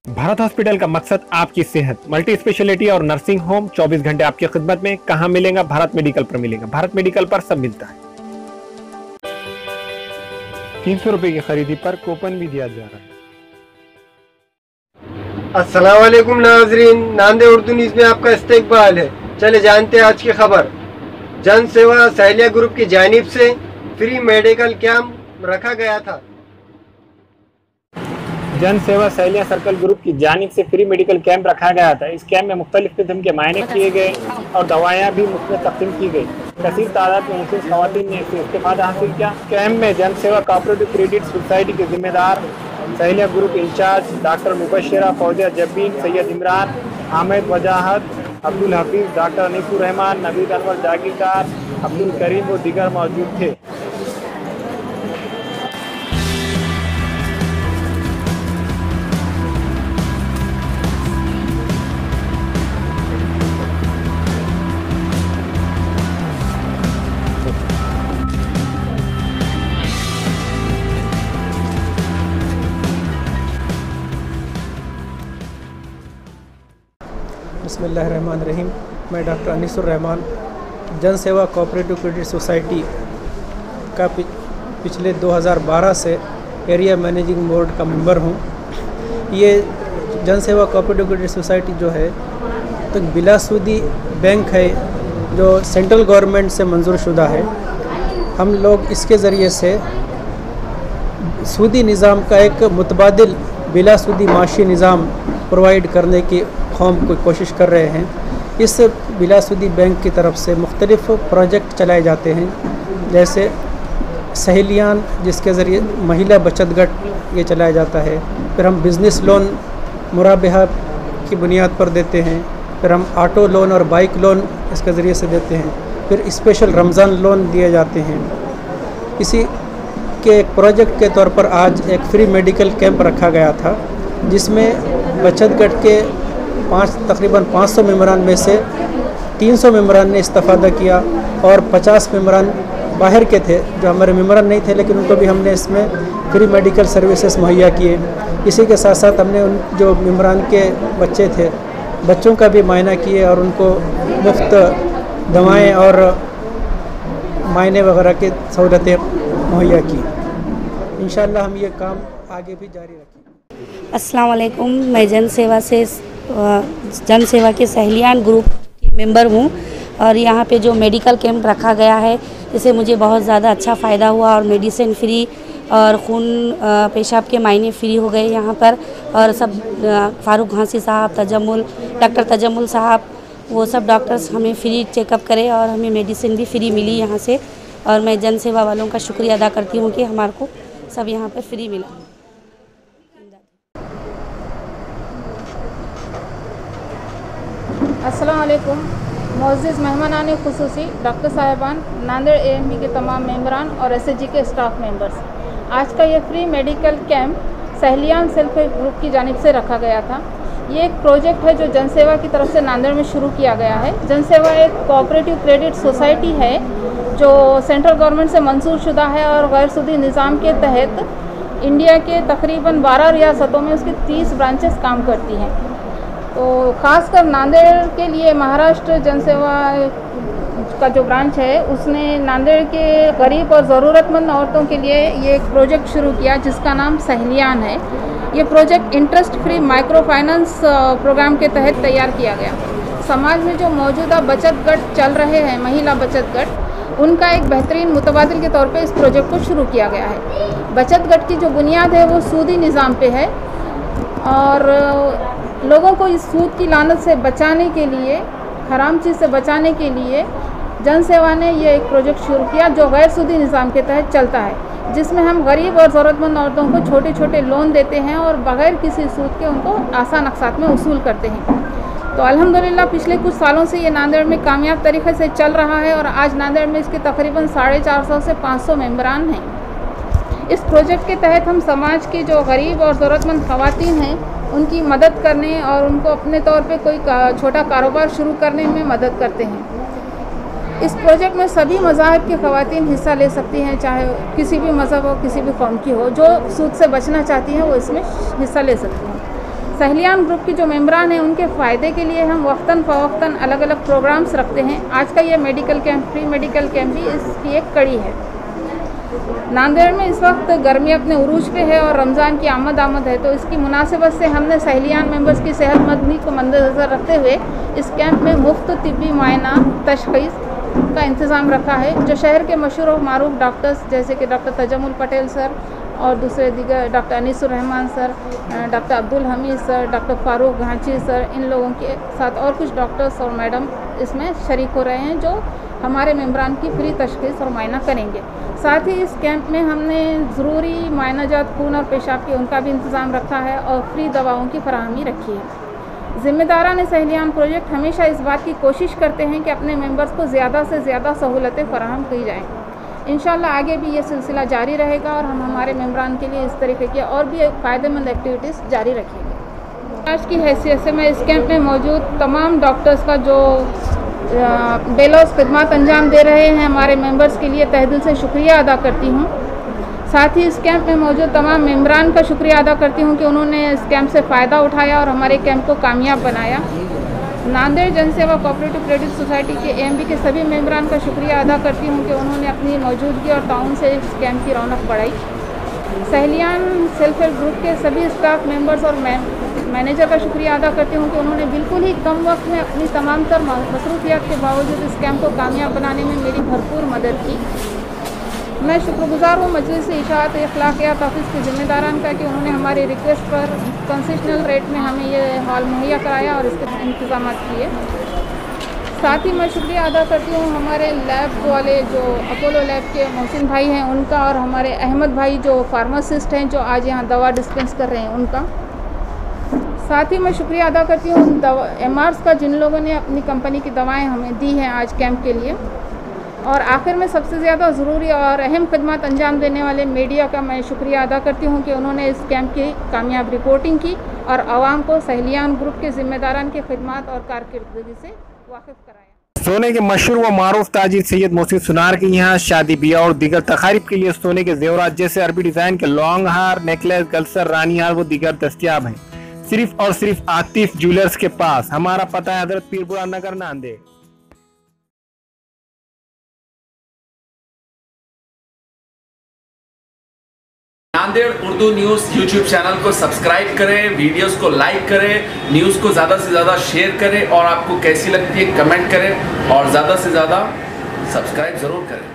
Bharat hospital का मकसद आपकी सेहत, मल्टी स्पेशलिटी और नर्सिंग होम 24 घंटे आपकी खिदमत में। कहां मिलेगा? भारत मेडिकल पर मिलेगा। भारत मेडिकल पर सब मिलता है। 300 रुपए की खरीदी पर कूपन भी दिया जा रहा है। अस्सलाम वालेकुम नाजरीन, नांदे उर्दू न्यूज़ में आपका इस्तकबाल है। चले जानते हैं आज की खबर। जन सेवा सहलिया ग्रुप की जानिब से फ्री मेडिकल कैंप रखा गया था। जन सेवा सहलिया सर्कल ग्रुप की जानिब से फ्री मेडिकल कैंप रखा गया था। इस कैंप में मुख्तलिफ किस्म के मायने किए गए और दवाएं भी मुफ्त में तकसीम की गई। कसीर तादाद में मुस्लिम खवातीन ने इससे इस्तेफादा हासिल किया। कैंप में जन सेवा कोऑपरेटिव क्रेडिट सोसाइटी के जिम्मेदार, Sahliya group incharge doctor Mubashra, Fauzia Jabeen, Syed Imran, Hamid Wajahat, Abdul Hafeez, doctor Anisur Rahman, Naveed Anwar Jagirdar, Abdul Karim व दीगर मौजूद थे। बिस्मिल्लाहिर्रहमानिर्रहीम। मैं डॉक्टर अनीसुर रहमान जन सेवा कोऑपरेटिव क्रेडिट सोसाइटी का पिछले 2012 से एरिया मैनेजिंग बोर्ड का मेंबर हूँ। ये जन सेवा कोऑपरेटिव क्रेडिट सोसाइटी जो है तो बिलासूदी बैंक है जो सेंट्रल गवर्नमेंट से मंजूर शुदा है। हम लोग इसके ज़रिए से सूदी निज़ाम का एक मुतबादिल बिलासूदी माशी निज़ाम प्रोवाइड करने की कौम को कोशिश कर रहे हैं। इस बिलासूदी बैंक की तरफ से मुख्तलिफ प्रोजेक्ट चलाए जाते हैं, जैसे सहेलियान जिसके ज़रिए महिला बचत गट ये चलाया जाता है। फिर हम बिज़नेस लोन मुराबहा की बुनियाद पर देते हैं। फिर हम ऑटो लोन और बाइक लोन इसके ज़रिए से देते हैं। फिर स्पेशल रमज़ान लोन दिए जाते हैं। इसी के एक प्रोजेक्ट के तौर पर आज एक फ्री मेडिकल कैंप रखा गया था, जिसमें बचत गट के तकरीबन 500 मेम्बरान में से 300 मेम्बरान ने इस्तेफादा किया और 50 मेम्बरान बाहर के थे जो हमारे मेम्बरान नहीं थे, लेकिन उनको भी हमने इसमें फ्री मेडिकल सर्विसेज मुहैया किए। इसी के साथ साथ हमने उन जो मेम्बरान के बच्चे थे बच्चों का भी मायना किए और उनको मुफ्त दवाएं और मायने वगैरह की सहूलतें मुहैया की। इंशाअल्लाह हम ये काम आगे भी जारी रखेंगे। अस्सलाम वालेकुम। मैं जन सेवा के सहलियान ग्रुप की मेंबर हूँ और यहाँ पे जो मेडिकल कैंप रखा गया है इससे मुझे बहुत ज़्यादा अच्छा फ़ायदा हुआ और मेडिसिन फ्री और खून पेशाब के मायने फ्री हो गए यहाँ पर। और सब फारूक घासी साहब, डॉक्टर तजम्मुल साहब, वो सब डॉक्टर्स हमें फ्री चेकअप करे और हमें मेडिसिन भी फ्री मिली यहाँ से। और मैं जन सेवा वालों का शुक्रिया अदा करती हूँ कि हमारे को सब यहाँ पर फ्री मिला। अस्सलाम वालेकुम। मोअज़्ज़िज़ मेहमानान खुसूसी, डॉक्टर साहिबान, नांदेड़ AMB के तमाम मेंबरान और SHG के स्टाफ मेंबर्स, आज का ये free medical camp Sahliyan self help group की जानिब से रखा गया था। ये एक प्रोजेक्ट है जो जनसेवा की तरफ से नांदेड़ में शुरू किया गया है। जनसेवा एक कोऑपरेटिव क्रेडिट सोसाइटी है जो सेंट्रल गवर्नमेंट से मंजूर शुदा है और गैर सूदी निज़ाम के तहत इंडिया के तकरीबन 12 रियासतों में उसकी 30 ब्रांचेस काम करती हैं। तो ख़ासकर नांदेड़ के लिए महाराष्ट्र जनसेवा का जो ब्रांच है उसने नांदेड़ के गरीब और ज़रूरतमंद औरतों के लिए ये एक प्रोजेक्ट शुरू किया जिसका नाम सहलियान है। ये project interest free micro finance program के तहत तैयार किया गया। समाज में जो मौजूदा बचत गट चल रहे हैं, महिला बचत गट, उनका एक बेहतरीन मुतबादिल के तौर पे इस प्रोजेक्ट को शुरू किया गया है। बचत गट की जो बुनियाद है वो सूदी निज़ाम पे है और लोगों को इस सूद की लानत से बचाने के लिए, हराम चीज़ से बचाने के लिए जन सेवा ने ये एक प्रोजेक्ट शुरू किया जो गैर सूदी निज़ाम के तहत चलता है, जिसमें हम गरीब और ज़रूरतमंद औरतों को छोटे छोटे लोन देते हैं और बग़ैर किसी सूद के उनको आसान अक़सात में वसूल करते हैं। तो अल्हम्दुलिल्लाह पिछले कुछ सालों से ये नांदेड़ में कामयाब तरीके से चल रहा है और आज नांदेड़ में इसके तकरीबन 450 से 500 मेम्बरान हैं। इस प्रोजेक्ट के तहत हम समाज के जो गरीब और ज़रूरतमंद ख़वातीन हैं उनकी मदद करने और उनको अपने तौर पे कोई छोटा कारोबार शुरू करने में मदद करते हैं। इस प्रोजेक्ट में सभी मज़ाहिब की ख़वातीन हिस्सा ले सकती हैं, चाहे किसी भी मज़हब हो, किसी भी कौम की हो। जो सूद से बचना चाहती हैं वो इसमें हिस्सा ले सकती हैं। सहलियान ग्रुप की जो मेंबरान हैं उनके फ़ायदे के लिए हम वक्तन फ़वक्तन अलग अलग प्रोग्राम्स रखते हैं। आज का ये medical camp, free medical camp भी इसकी एक कड़ी है। नांदेड़ में इस वक्त गर्मी अपने उरूज पे है और रमज़ान की आमद है, तो इसकी मुनासिबत से हमने सहलियान मेंबर्स की सेहतमंदी को मद्देनज़र रखते हुए इस कैंप में मुफ्त तिब्बी मुआयना तशख़ीस का इंतज़ाम रखा है, जो शहर के मशहूर और मारूफ डॉक्टर्स जैसे कि डॉक्टर तजमुल पटेल सर और दूसरे दीगर doctor Anisur Rahman sir, doctor Abdul Hamid sir, doctor Farooq Ghanchi sir, इन लोगों के साथ और कुछ डॉक्टर्स और मैडम इसमें शरीक हो रहे हैं, जो हमारे मेंबरान की फ्री तशख़ीस और मुआयना करेंगे। साथ ही इस कैंप में हमने ज़रूरी मुआयनाजात खून और पेशाब के उनका भी इंतज़ाम रखा है और फ्री दवाओं की फराहमी रखी है। ज़िम्मेदारान सहलियान प्रोजेक्ट हमेशा इस बात की कोशिश करते हैं कि अपने मेंबर्स को ज़्यादा से ज़्यादा सहूलतें फराहम की जाएँ। इंशाल्लाह आगे भी ये सिलसिला जारी रहेगा और हम हमारे मेंबरान के लिए इस तरीके की और भी फ़ायदेमंद एक्टिविटीज़ जारी रखेंगे। आज की हैसियत से मैं इस कैंप में मौजूद तमाम डॉक्टर्स का जो बेलौस खिदमत अंजाम दे रहे हैं हमारे मेंबर्स के लिए तहे दिल से शुक्रिया अदा करती हूँ। साथ ही इस कैंप में मौजूद तमाम मेंबरान का शुक्रिया अदा करती हूँ कि उन्होंने इस कैंप से फ़ायदा उठाया और हमारे कैंप को कामयाब बनाया। नांदेड़ जनसेवा कोऑपरेटिव क्रेडिट सोसाइटी के एएमबी के सभी मेंबरान का शुक्रिया अदा करती हूँ कि उन्होंने अपनी मौजूदगी और ताउन से इस कैंप की रौनक बढ़ाई। सहलियान सेल्फ हेल्प ग्रुप के सभी स्टाफ मेंबर्स और मैनेजर का शुक्रिया अदा करती हूँ कि उन्होंने बिल्कुल ही कम वक्त में अपनी तमाम तर मसरूफियात के बावजूद इस कैंप को कामयाब बनाने में मेरी भरपूर मदद की। मैं शुक्रगुजार हूँ मजलिस इशाअत अखलाकियात ऑफिस के ज़िम्मेदारान का कि उन्होंने हमारी रिक्वेस्ट पर कंसेशनल रेट में हमें ये हॉल मुहैया कराया और इसके इंतज़ाम किए। साथ ही मैं शुक्रिया अदा करती हूँ हमारे लैब वाले जो अपोलो लैब के मोहसिन भाई हैं उनका, और हमारे अहमद भाई जो फार्मासिस्ट हैं जो आज यहाँ दवा डिस्पेंस कर रहे हैं उनका। साथ ही मैं शुक्रिया अदा करती हूँ एमआरस का, जिन लोगों ने अपनी कंपनी की दवाएं हमें दी हैं आज कैंप के लिए। और आखिर में सबसे ज़्यादा ज़रूरी और अहम खिदमत अंजाम देने वाले मीडिया का मैं शुक्रिया अदा करती हूँ कि उन्होंने इस कैंप की कामयाब रिपोर्टिंग की और आवाम को सहलियान ग्रुप के ज़िम्मेदारान की खिदमत और कारकर्दगी से वाकिफ़ कराया। सोने के मशहूर व मारूफ ताजिर सैयद मोहसिन सुनार के यहाँ शादी ब्याह और दीगर तकारीब के लिए सोने के जेवरात जैसे अरबी डिज़ाइन के लॉन्ग हार, नेकलेस, गलसर, रानी हार व दीगर दस्तियाब हैं सिर्फ और सिर्फ आतिफ ज्वेलर्स के पास। हमारा पता है Hazrat Pirpura Nagar, Nanded. Nanded Urdu news YouTube channel को सब्सक्राइब करें, वीडियोस को लाइक करें, न्यूज़ को ज़्यादा से ज़्यादा शेयर करें और आपको कैसी लगती है कमेंट करें और ज़्यादा से ज़्यादा सब्सक्राइब ज़रूर करें।